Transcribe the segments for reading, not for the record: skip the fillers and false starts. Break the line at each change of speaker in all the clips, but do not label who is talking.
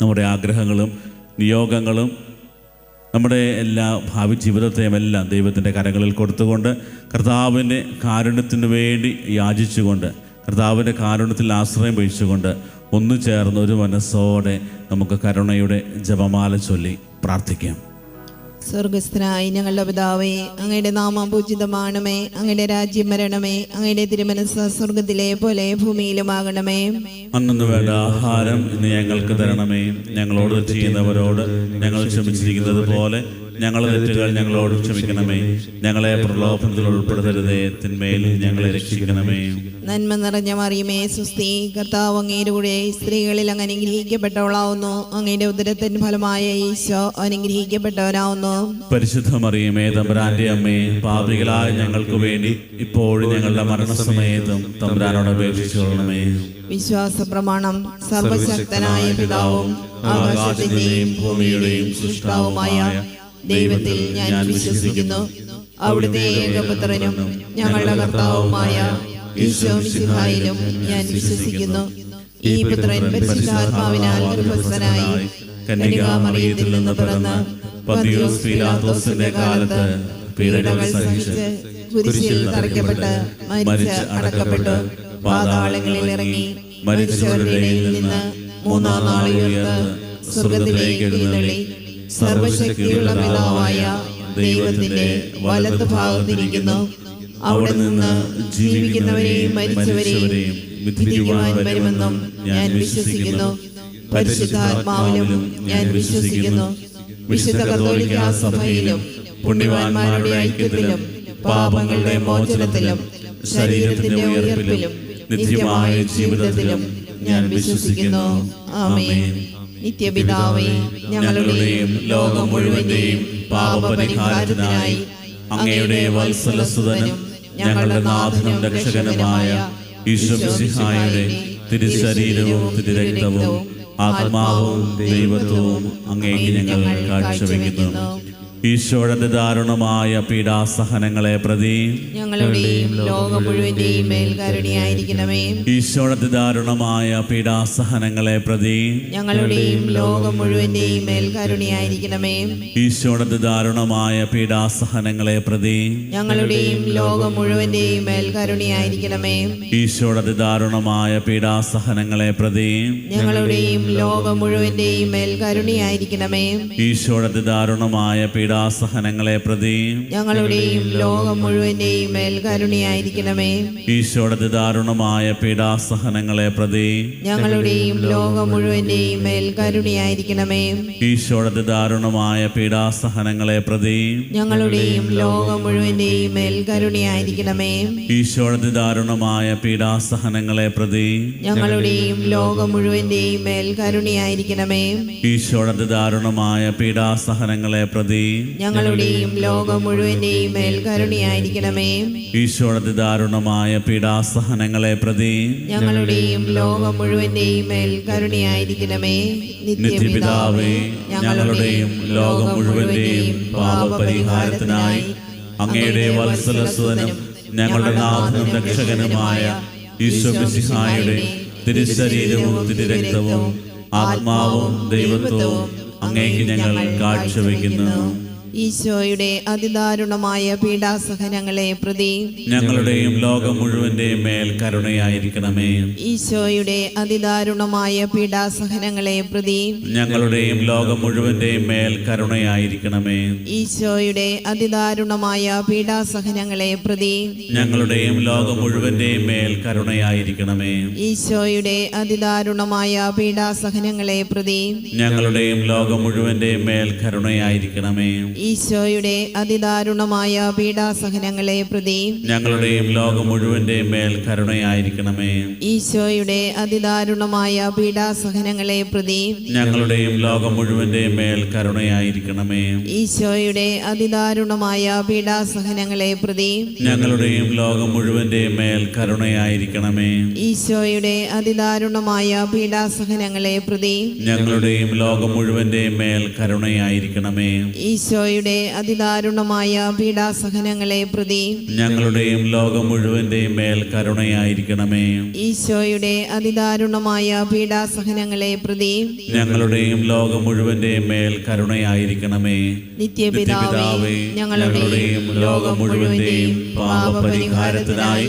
നമ്മുടെ ആഗ്രഹങ്ങളും നിയോഗങ്ങളും നമ്മുടെ എല്ലാ ഭാവി ജീവിതത്തെയും എല്ലാം ദൈവത്തിൻ്റെ കരങ്ങളിൽ കൊടുത്തുകൊണ്ട് കർത്താവിൻ്റെ കാരുണ്യത്തിന് വേണ്ടി യാചിച്ചുകൊണ്ട് കർത്താവിൻ്റെ കാരുണ്യത്തിൽ ആശ്രയം വഹിച്ചുകൊണ്ട് ഒന്നു ചേർന്ന് ഒരു മനസ്സോടെ നമുക്ക് കരുണയുടെ ജപമാല ചൊല്ലി പ്രാർത്ഥിക്കാം.
സ്വർഗസ്ഥനായ ഞങ്ങളുടെ പിതാവേ, അങ്ങയുടെ നാമം പൂജിതമാണമേ. അങ്ങയുടെ രാജ്യം വരണമേ. അങ്ങയുടെ തിരുമനസ്സ് സ്വർഗത്തിലെ പോലെ ഭൂമിയിലുമാകണമേ.
അന്നു വേണ്ട ആഹാരം ഇന്ന് ഞങ്ങൾക്ക് തരണമേ. ഞങ്ങളോട് ചെയ്യുന്നവരോട് ഞങ്ങൾ ക്ഷമിച്ചിരിക്കുന്നത് പോലെ ഞങ്ങളുടെ തെറ്റുകൾ ഞങ്ങളോട് ക്ഷമിക്കണമേ. ഞങ്ങളെ പ്രലോഭനത്തിൽ ഉൾപ്പെടുത്തരുതേ, തിന്മയിൽ ഞങ്ങളെ രക്ഷിക്കണമേ.
നന്മ നിറഞ്ഞ മറിയമേ, സുസ്തി, കർത്താവ് അങ്ങയുടെ കൂടെ സ്ത്രീകളിൽ അങ്ങ് അനുഗ്രഹിക്കപ്പെട്ടവളാവുന്നു. അങ്ങയുടെ ഉദരത്തിൻ ഫലമായ ഈശോ അനുഗ്രഹിക്കപ്പെട്ടവനാവുന്നു.
പരിശുദ്ധ മറിയമേ, തമ്പുരാന്റെ അമ്മേ, പാപികളായ ഞങ്ങൾക്ക് വേണ്ടി ഇപ്പോഴും ഞങ്ങളുടെ മരണസമയത്തും തമ്പുരാനോട് അപേക്ഷിച്ചുകൊള്ളണമേ.
വിശ്വാസ പ്രമാണം. സർവശക്തനായ പിതാവും ആകാശത്തിന്റെയും ഭൂമിയുടെയും സൃഷ്ടാവുമായ ദൈവത്തിൽ ഞാൻ വിശ്വസിക്കുന്നു. അവിടുത്തെ ഏകപുത്രനും ഞങ്ങളുടെ കർത്താവുമായ ഈശോ മിശിഹായിലും ഞാൻ വിശ്വസിക്കുന്നു. ഈ പുത്രൻ പരിശുദ്ധാത്മാവിനാൽ ഗർഭസ്ഥനായി കന്യകാമറിയത്തിൽ നിന്ന് പിറന്ന് പന്തിയോസ് പീലാത്തോസിന്റെ കാലത്ത് പീഡകൾ സഹിച്ച് കുരിശിൽ തറയ്ക്കപ്പെട്ട് മരിച്ച് അടക്കപ്പെട്ടു. പാതാളങ്ങളിൽ ഇറങ്ങി മരിച്ചവരുടെ ഇടയിൽ നിന്ന് മൂന്നാം നാൾ ഉയർത്ത് സ്വർഗ്ഗത്തിലേക്ക് എഴുന്നള്ളി സർവശക്തിയുള്ള പിതാവായ ദൈവത്തിന്റെ വലത്ത് ഭാഗത്തിരിക്കുന്നു. അവിടെ നിന്ന് ജീവിക്കുന്നവരെയും മരിച്ചവരെയും വിധിക്കുവാൻ വരുമെന്നും ഞാൻ വിശ്വസിക്കുന്നു. പരിശുദ്ധാത്മാവിലും ഞാൻ വിശ്വസിക്കുന്നു. വിശുദ്ധ കത്തോലിക്കാ സഭയിലും പുണ്യവാന്മാരുടെ ഐക്യത്തിലും പാപങ്ങളുടെ മോചനത്തിലും ശരീരത്തിന്റെ ഉയർപ്പിലും നിത്യമായ ജീവിതത്തിലും ഞാൻ വിശ്വസിക്കുന്നു. ആമേൻ. നിത്യപിതാവേ, ഞങ്ങളുടെയും ലോകം മുഴുവന്റെയും പാപപരിഹാരത്തിനായി അങ്ങയുടെ വത്സലസുതനും ഞങ്ങളുടെ നാഥനും രക്ഷകനുമായ ഈശോ മിശിഹായുടെ തിരുശരീരവും തിരുരക്തവും ആത്മാവും ദൈവത്വവും അങ്ങേക്ക് ഞങ്ങൾ കാഴ്ചവെക്കുന്നു. ഈശോയുടെ ദാരുണമായ പീഡാസഹനങ്ങളെ പ്രതി ഞങ്ങളുടെയും ലോകം മുഴുവന്റെയും മേൽ കരുണയായിരിക്കണമേ.
ഈശോയുടെ ദാരുണമായ പീഡാസഹനങ്ങളെ പ്രതി
ഞങ്ങളുടെയും ലോകം മുഴുവന്റെയും മേൽ കരുണയായിരിക്കണമേ.
ഈശോയുടെ ദാരുണമായ പീഡാസഹനങ്ങളെ പ്രതി
ഞങ്ങളുടെയും ലോകം മുഴുവന്റെയും മേൽ കരുണയായിരിക്കണമേ.
ഈശോയുടെ ദാരുണമായ പീഡാസഹനങ്ങളെ പ്രതി
ഞങ്ങളുടെയും ലോകം മുഴുവന്റെയും മേൽ കരുണയായിരിക്കണമേ.
ഈശോയുടെ ദാരുണമായ പീഡാസഹനങ്ങളെ പ്രതി
ഞങ്ങളുടെയും ലോകം മുഴുവന്റെയും മേൽ കരുണയായിരിക്കണമേ.
ഈശോയുടെ ദാരുണമായ പീഡാസഹനങ്ങളെ പ്രതി
ഞങ്ങളുടെയും ലോകം മുഴുവന്റെയും മേൽ കരുണയായിരിക്കണമേ.
ഈശോയുടെ ദാരുണമായ പീഡാസഹനങ്ങളെ പ്രതി
ഞങ്ങളുടെയും ലോകം മുഴുവന്റെയും മേൽ കരുണയായിരിക്കണമേ.
ഈശോയുടെ ദാരുണമായ പീഡാസഹനങ്ങളെ പ്രതി
ഞങ്ങളുടെയും ലോകം മുഴുവന്റെയും മേൽ കരുണയായിരിക്കണമേ.
ഈശോയുടെ ദാരുണമായ പീഡാസഹനങ്ങളെ പ്രതി
ഞങ്ങളുടെയും ലോകം മുഴുവന്റെയും മേൽ കരുണയായിരിക്കണമേ.
ഈശോയുടെ ദാരുണമായ പീഡാസഹനങ്ങളെ പ്രതി
ഞങ്ങളുടെയും ലോകം മുഴുവന്റെയും മേൽ കരുണയായിരിക്കണമേ.
നിത്യപിതാവേ, ഞങ്ങളുടെയും ലോകം മുഴുവന്റെയും പാപപരിഹാരത്തിനായി അങ്ങയുടെ വത്സലസുതനും ഞങ്ങളുടെ നാഥനും രക്ഷകനുമായ ഈശോ മിശിഹായുടെ തിരുശരീരവും തിരുരക്തവും ആത്മാവും ദൈവത്വവും അങ്ങേക്ക് ഞങ്ങൾ കാഴ്ചവെക്കുന്നു.
ഈശോയുടെ അതിദാരുണമായ പീഡാസഹനങ്ങളെ പ്രതി
ഞങ്ങളുടെയും ലോകം മുഴുവന്റെയും മേൽ കരുണയായിരിക്കണമേ.
ഈശോയുടെ അതിദാരുണമായ പീഡാസഹനങ്ങളെ പ്രതി
ഞങ്ങളുടെയും ലോകം മുഴുവന്റെയും മേൽ കരുണയായിരിക്കണമേ.
ഈശോയുടെ അതിദാരുണമായ പീഡാസഹനങ്ങളെ പ്രതി
ഞങ്ങളുടെയും ലോകം മുഴുവന്റെയും മേൽ കരുണയായിരിക്കണമേ.
ഈശോയുടെ അതിദാരുണമായ പീഡാസഹനങ്ങളെ പ്രതി
ഞങ്ങളുടെയും ലോകം മുഴുവന്റെയും മേൽ കരുണയായിരിക്കണമേ.
ഈശോയുടെ അതിദാരുണമായ പീഡാസഹനങ്ങളെ പ്രതി
ഞങ്ങളുടെയും ലോകം മുഴുവന്റെയും മേൽ കരുണയായിരിക്കണമേ.
ഈശോയുടെ അതിദാരുണമായ പീഡാസഹനങ്ങളെ പ്രതി
ഞങ്ങളുടെയും ലോകം മുഴുവന്റെയും മേൽ കരുണയായിരിക്കണമേ.
ഈശോയുടെ അതിദാരുണമായ പീഡാസഹനങ്ങളെ പ്രതി
ഞങ്ങളുടെയും ലോകം മുഴുവന്റെയും മേൽ കരുണയായിരിക്കണമേ.
ഈശോയുടെ അതിദാരുണമായ പീഡാസഹനങ്ങളെ പ്രതി
ഞങ്ങളുടെയും ലോകം മുഴുവന്റെയും മേൽ കരുണയായിരിക്കണമേ.
ഈശോയുടെ ഈശോയുടെ അതിദാരുണമായ പീഡാസഹനങ്ങളെ പ്രതി
ഞങ്ങളുടെയും ലോകം മുഴുവന്റെയും മേൽ കരുണയായിരിക്കണമേ.
ഈശോയുടെ അതിദാരുണമായ പീഡാസഹനങ്ങളെ പ്രതി
ഞങ്ങളുടെയും ലോകം മുഴുവന്റെയും മേൽ കരുണയായിരിക്കണമേ.
നിത്യപിതാവേ, ഞങ്ങളുടെയും ലോകം മുഴുവന്റെയും പാപപരിഹാരത്തിനായി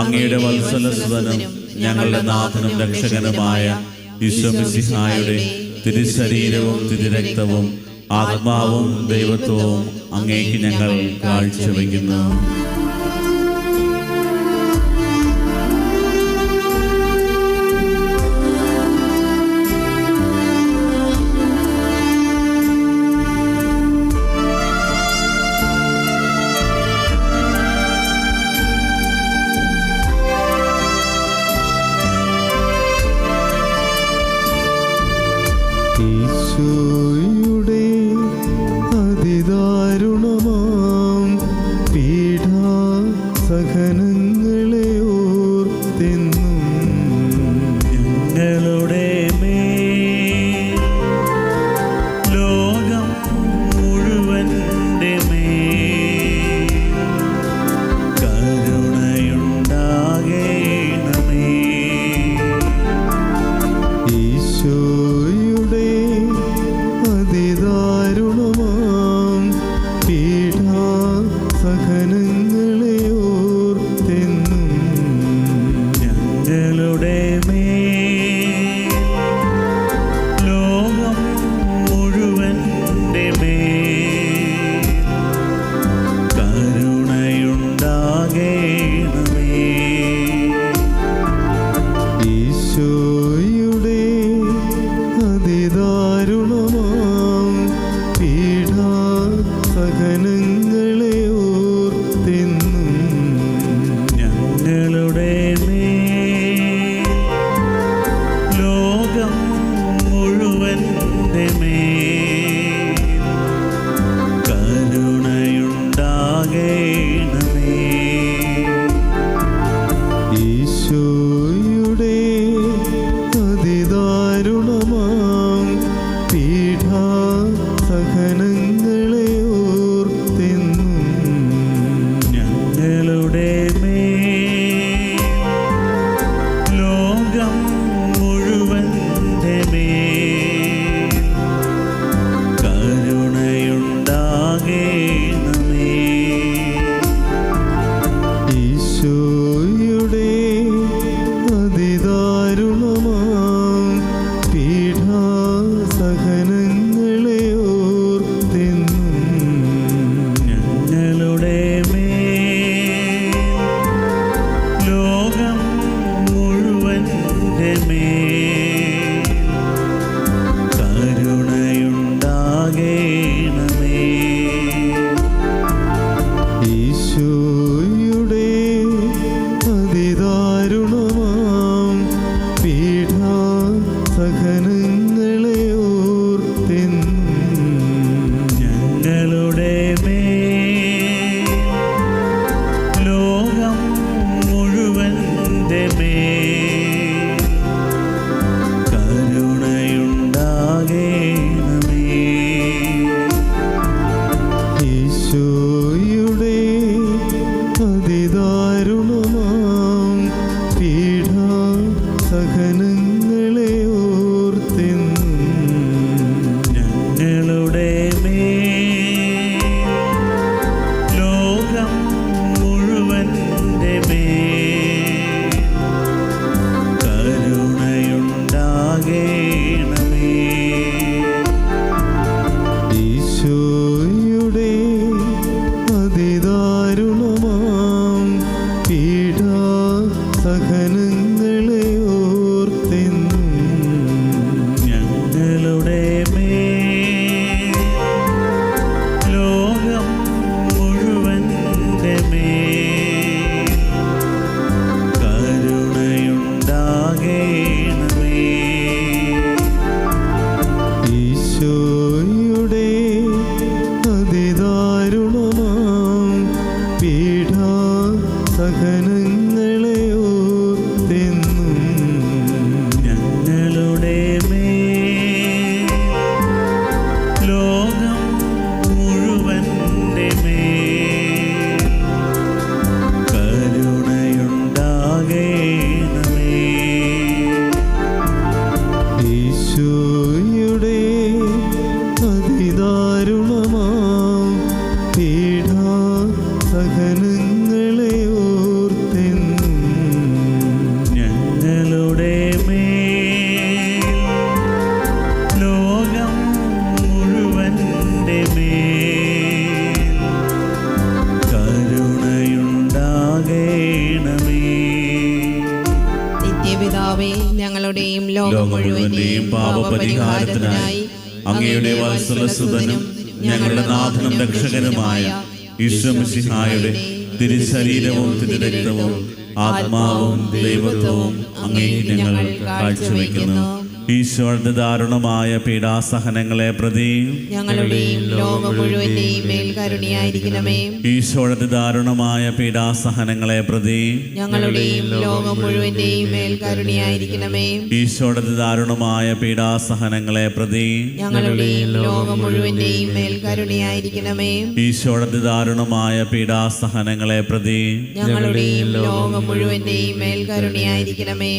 അങ്ങയുടെ വത്സലസുതനും ഞങ്ങളുടെ നാഥനും രക്ഷകനുമായ ഈശോ മിശിഹായുടെ തിരുശരീരവും തിരുരക്തവും ആത്മാവും ദൈവത്വവും അങ്ങേക്ക് ഞങ്ങൾ കാഴ്ചവെക്കുന്നു.
ഈശോയുടെ അതിദാരുണമാം പീഡാസഹനങ്ങളെ
പാപപരിഹാരത്തിനായി അങ്ങയുടെ വത്സലസുതനും ഞങ്ങളുടെ നാഥനും രക്ഷകനുമായ ഈശോമിശിഹായുടെ തിരുശരീരവും തിരുരക്തവും ആത്മാവും ദൈവത്വവും അങ്ങേക്ക് ഞങ്ങൾ കാഴ്ചവെക്കുന്നു. ഈശോയുടെ ദാരുണമായ പീഡാസഹനങ്ങളെ പ്രതി
ഞങ്ങളുടെയും ലോകം മുഴുവന്റെയും മേൽ കരുണയായിരിക്കണമേ.
ഈശോയുടെ ദാരുണമായ പീഡാസഹനങ്ങളെ പ്രതി
ഞങ്ങളുടെയും ലോകം മുഴുവന്റെയും മേൽ കരുണയായിരിക്കണമേ.
ഈശോയുടെ ദാരുണമായ പീഡാസഹനങ്ങളെ പ്രതി
ഞങ്ങളുടെയും ലോകം മുഴുവന്റെയും മേൽ കരുണയായിരിക്കണമേ.
ഈശോയുടെ ദാരുണമായ പീഡാസഹനങ്ങളെ പ്രതി
ഞങ്ങളുടെയും ലോകം മുഴുവന്റെയും മേൽ കരുണയായിരിക്കണമേ.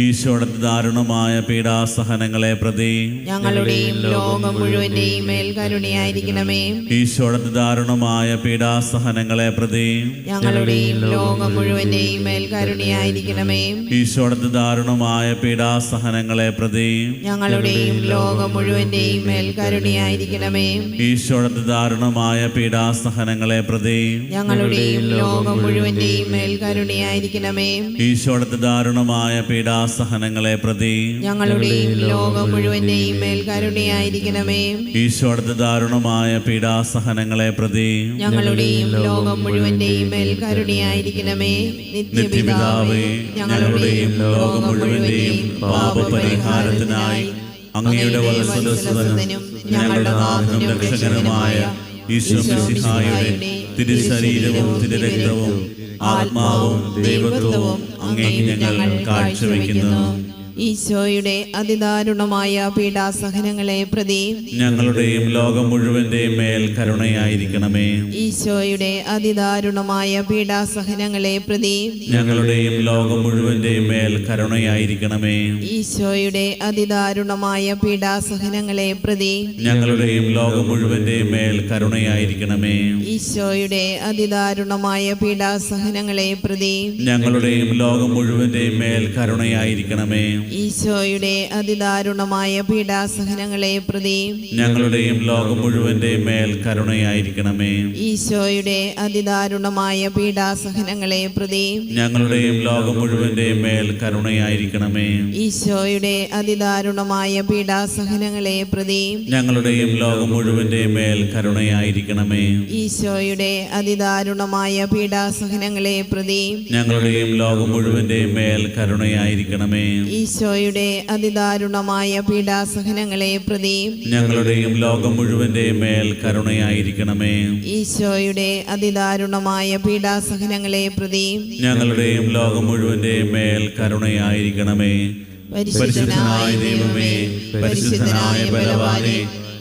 ഈശോയുടെ ദാരുണമായ പീഡാസഹനങ്ങളെ പ്രതി
ഞങ്ങളുടെയും ലോകം മുഴുവന്റെയും മേൽ കരുണയായിരിക്കണമേ.
ഈശോയുടെ ദാരുണമായ പീഡാസഹനങ്ങളെ പ്രതി
ഞങ്ങളുടെയും ലോകം മുഴുവന്റെയും മേൽ കരുണയായിരിക്കണമേ.
ഈശോയുടെ ദാരുണമായ പീഡാസഹനങ്ങളെ പ്രതി
ഞങ്ങളുടെയും ലോകം മുഴുവന്റെയും മേൽ കരുണയായിരിക്കണമേ.
ഈശോയുടെ ദാരുണമായ പീഡാസഹനങ്ങളെ പ്രതി
ഞങ്ങളുടെയും ലോകം മുഴുവന്റെയും മേൽ കരുണയായിരിക്കണമേ.
ഈശോയുടെ ദാരുണമായ പീഡാസഹനങ്ങളെ പ്രതി
ഞങ്ങളുടെയും ലോകം മുഴുവന്റെയും മേൽ കരുണയായിരിക്കണമേ.
ഈശോയുടെ ദാരുണമായ പീഡാസഹനങ്ങളെ പ്രതി
ഞങ്ങളുടെയും ലോകം മുഴുവന്റെയും മേൽ കരുണയായിരിക്കണമേ.
നിത്യപിതാവേ, ഞങ്ങളുടെയും ലോകം മുഴുവന്റെയും പാപപരിഹാരത്തിനായി അങ്ങയുടെ വത്സലസുതനും ഞങ്ങളുടെ നാഥനും രക്ഷകനുമായ ഈശോമിശിഹായുടെ തിരുശരീരവും തിരുരക്തവും ആത്മാവും ദൈവത്വവും അങ്ങേക്ക് ഞങ്ങൾ കാഴ്ചവെക്കുന്നു.
ഈശോയുടെ അതിദാരുണമായ പീഡാസഹനങ്ങളെ പ്രതി
ഞങ്ങളുടെയും ലോകം മുഴുവന്റെയും മേൽ കരുണയായിരിക്കണമേ.
ഈശോയുടെ അതിദാരുണമായ പീഡാസഹനങ്ങളെ പ്രതി
ഞങ്ങളുടെയും ലോകം മുഴുവന്റെയും മേൽ കരുണയായിരിക്കണമേ.
ഈശോയുടെ അതിദാരുണമായ പീഡാസഹനങ്ങളെ പ്രതി
ഞങ്ങളുടെയും ലോകം മുഴുവന്റെയും മേൽ കരുണയായിരിക്കണമേ.
ഈശോയുടെ അതിദാരുണമായ പീഡാസഹനങ്ങളെ പ്രതി
ഞങ്ങളുടെയും ലോകം മുഴുവന്റെയും മേൽ കരുണയായിരിക്കണമേ.
ഈശോയുടെ അതിദാരുണമായ പീഡാസഹനങ്ങളെ പ്രതി
ഞങ്ങളുടെയും ലോകം മുഴുവന്റെയും മേൽ കരുണയായിരിക്കണമേ.
ഈശോയുടെ അതിദാരുണമായ പീഡാസഹനങ്ങളെ പ്രതി
ഞങ്ങളുടെയും ലോകം മുഴുവന്റെയും മേൽ കരുണയായിരിക്കണമേ.
ഈശോയുടെ അതിദാരുണമായ പീഡാസഹനങ്ങളെ പ്രതി
ഞങ്ങളുടെയും ലോകം മുഴുവന്റെയും മേൽ കരുണയായിരിക്കണമേ.
ഈശോയുടെ അതിദാരുണമായ പീഡാസഹനങ്ങളെ പ്രതി
ഞങ്ങളുടെയും ലോകം മുഴുവന്റെയും മേൽ കരുണയായിരിക്കണമേ.
ഈശോയുടെ അതിദാരുണമായ പീഡാസഹനങ്ങളെ പ്രതി
ഞങ്ങളുടെയും ലോകം മുഴുവന്റെയും മേൽ കരുണയായിരിക്കണമേ.
ഈശോയുടെ അതിദാരുണമായ പീഡാസഹനങ്ങളെ പ്രതി
ഞങ്ങളുടെയും ലോകം മുഴുവന്റെയും മേൽ കരുണയായിരിക്കണമേ. പരിശുദ്ധനായ ദൈവമേ, പരിശുദ്ധനായ ബലവാനേ,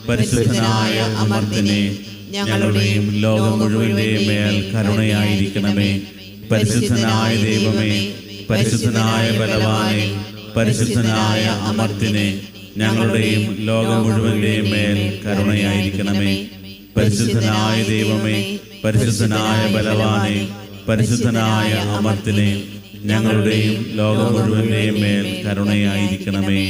പരിശുദ്ധനായ അമർത്യനേ, ഞങ്ങളുടെയും ലോകം മുഴുവന്റെയും മേൽ കരുണയായിരിക്കണമേ. പരിശുദ്ധനായ ദൈവമേ, പരിശുദ്ധനായ ബലവാനേ, പരിശുദ്ധനായ അമർത്യനേ, ഞങ്ങളുടെയും ലോകം മുഴുവന്റെയും മേൽ കരുണയായിരിക്കണമേ. പരിശുദ്ധനായ ദൈവമേ, പരിശുദ്ധനായ ബലവാനേ, പരിശുദ്ധനായ അമർത്യനേ, ഞങ്ങളുടെയും ലോകം മുഴുവന്റെയും മേൽ കരുണയായിരിക്കണമേ.